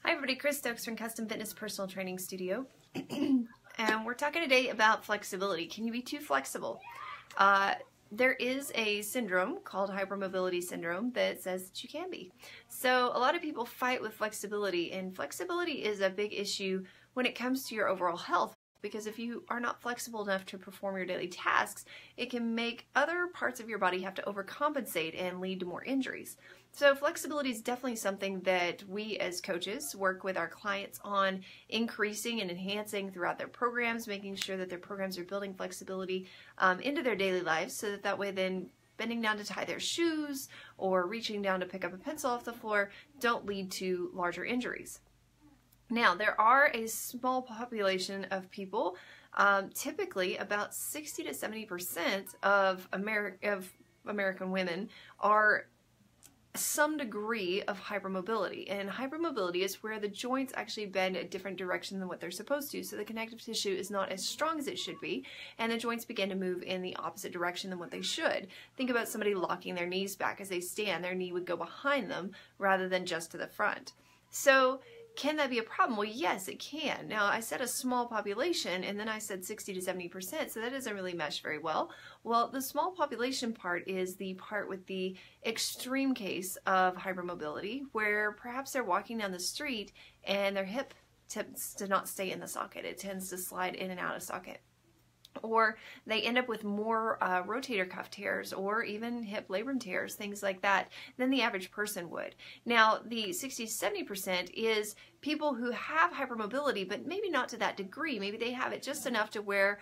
Hi everybody, Chris Stokes from Custom Fitness Personal Training Studio. And we're talking today about flexibility. Can you be too flexible? There is a syndrome called hypermobility syndrome that says that you can be. So a lot of people fight with flexibility, and flexibility is a big issue when it comes to your overall health. Because if you are not flexible enough to perform your daily tasks, it can make other parts of your body have to overcompensate and lead to more injuries. So flexibility is definitely something that we as coaches work with our clients on increasing and enhancing throughout their programs, making sure that their programs are building flexibility into their daily lives, so that way then bending down to tie their shoes or reaching down to pick up a pencil off the floor don't lead to larger injuries. Now, there are a small population of people, typically about 60 to 70% of American women are some degree of hypermobility. And hypermobility is where the joints actually bend a different direction than what they're supposed to. So the connective tissue is not as strong as it should be, and the joints begin to move in the opposite direction than what they should. Think about somebody locking their knees back as they stand. Their knee would go behind them rather than just to the front. So can that be a problem? Well, yes, it can. Now, I said a small population, and then I said 60 to 70%, so that doesn't really mesh very well. Well, the small population part is the part with the extreme case of hypermobility, where perhaps they're walking down the street and their hip tends to not stay in the socket. It tends to slide in and out of socket. Or they end up with more rotator cuff tears or even hip labrum tears, things like that, than the average person would. Now, the 60 to 70% is people who have hypermobility, but maybe not to that degree. Maybe they have it just enough to where,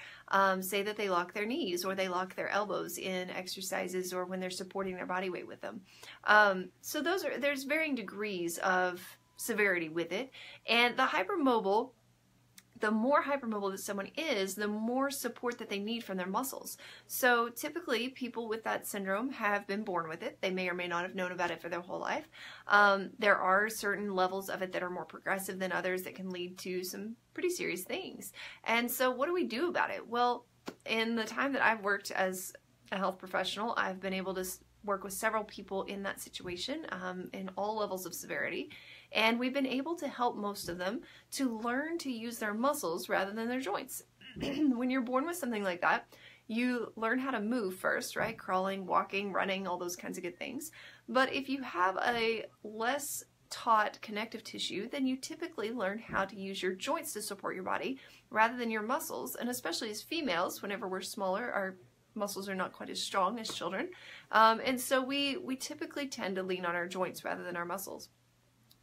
say that they lock their knees or they lock their elbows in exercises or when they're supporting their body weight with them. So there's varying degrees of severity with it. And the hypermobile, the more hypermobile that someone is, the more support that they need from their muscles. So typically people with that syndrome have been born with it. They may or may not have known about it for their whole life. There are certain levels of it that are more progressive than others that can lead to some pretty serious things. And so what do we do about it? Well, in the time that I've worked as a health professional, I've been able to work with several people in that situation in all levels of severity. And we've been able to help most of them to learn to use their muscles rather than their joints. When you're born with something like that, you learn how to move first, right? Crawling, walking, running, all those kinds of good things. But if you have a less taught connective tissue, then you typically learn how to use your joints to support your body rather than your muscles. And especially as females, whenever we're smaller, our muscles are not quite as strong as children. And so we typically tend to lean on our joints rather than our muscles.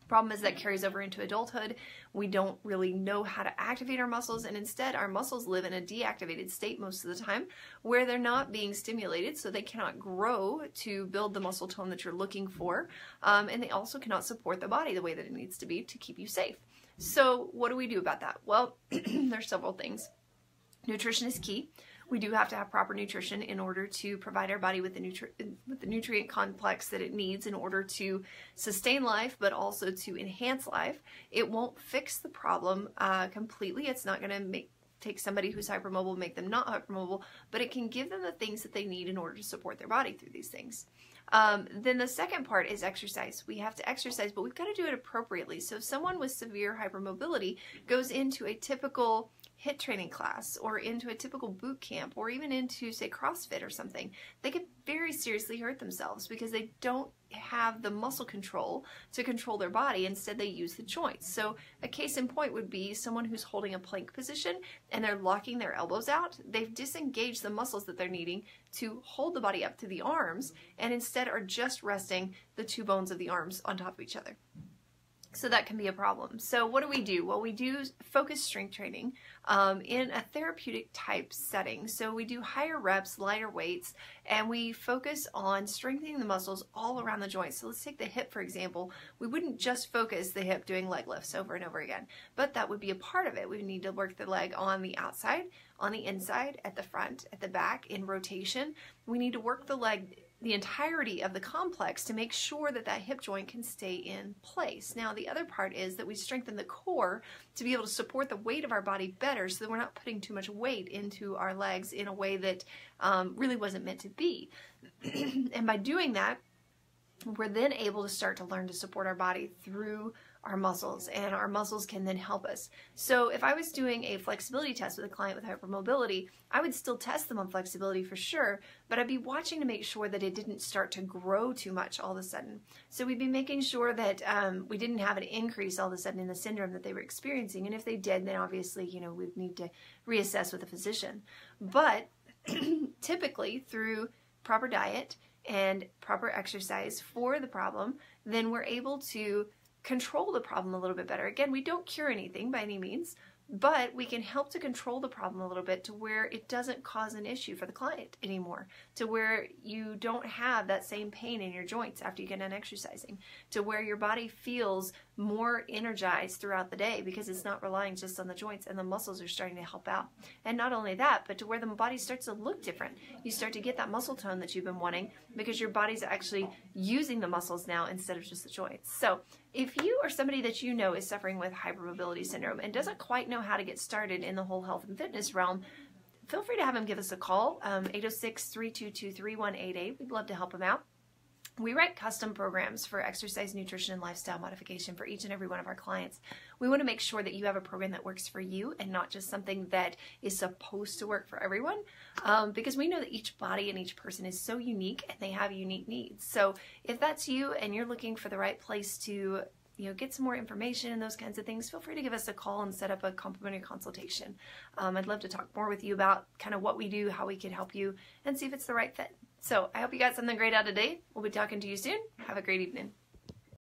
Problem is that carries over into adulthood. We don't really know how to activate our muscles, and instead our muscles live in a deactivated state most of the time where they're not being stimulated, so they cannot grow to build the muscle tone that you're looking for, and they also cannot support the body the way that it needs to be to keep you safe. So what do we do about that? Well, there's several things. Nutrition is key. We do have to have proper nutrition in order to provide our body with the nutrient complex that it needs in order to sustain life, but also to enhance life. It won't fix the problem completely. It's not going to take somebody who's hypermobile, make them not hypermobile, but it can give them the things that they need in order to support their body through these things. Then the second part is exercise. We have to exercise, but we've got to do it appropriately. So if someone with severe hypermobility goes into a typical HIIT training class or into a typical boot camp or even into, say, CrossFit or something, they could very seriously hurt themselves because they don't have the muscle control to control their body. Instead, they use the joints. So a case in point would be someone who's holding a plank position and they're locking their elbows out. They've disengaged the muscles that they're needing to hold the body up to the arms, and instead are just resting the two bones of the arms on top of each other. So that can be a problem. So what do we do? Well, we do focus strength training in a therapeutic type setting. So we do higher reps, lighter weights, and we focus on strengthening the muscles all around the joints. So let's take the hip, for example. We wouldn't just focus the hip doing leg lifts over and over again, but that would be a part of it. We need to work the leg on the outside, on the inside, at the front, at the back, in rotation. We need to work the leg the entirety of the complex to make sure that that hip joint can stay in place. Now, the other part is that we strengthen the core to be able to support the weight of our body better so that we're not putting too much weight into our legs in a way that really wasn't meant to be. And by doing that, we're then able to start to learn to support our body through our muscles, and our muscles can then help us. So if I was doing a flexibility test with a client with hypermobility, I would still test them on flexibility for sure, but I'd be watching to make sure that it didn't start to grow too much all of a sudden. So we'd be making sure that we didn't have an increase all of a sudden in the syndrome that they were experiencing, and if they did, then obviously, you know, we'd need to reassess with a physician. But typically through proper diet and proper exercise for the problem, then we're able to control the problem a little bit better. Again, we don't cure anything by any means, but we can help to control the problem a little bit to where it doesn't cause an issue for the client anymore, to where you don't have that same pain in your joints after you get done exercising, to where your body feels more energized throughout the day because it's not relying just on the joints and the muscles are starting to help out. And not only that, but to where the body starts to look different. You start to get that muscle tone that you've been wanting because your body's actually using the muscles now instead of just the joints. So if you or somebody that you know is suffering with hypermobility syndrome and doesn't quite know how to get started in the whole health and fitness realm, feel free to have them give us a call, 806-322-3188. We'd love to help them out. We write custom programs for exercise, nutrition, and lifestyle modification for each and every one of our clients. We want to make sure that you have a program that works for you and not just something that is supposed to work for everyone, because we know that each body and each person is so unique and they have unique needs. So if that's you and you're looking for the right place to get some more information and those kinds of things, feel free to give us a call and set up a complimentary consultation. I'd love to talk more with you about kind of what we do, how we can help you, and see if it's the right fit. So I hope you got something great out of today. We'll be talking to you soon. Have a great evening.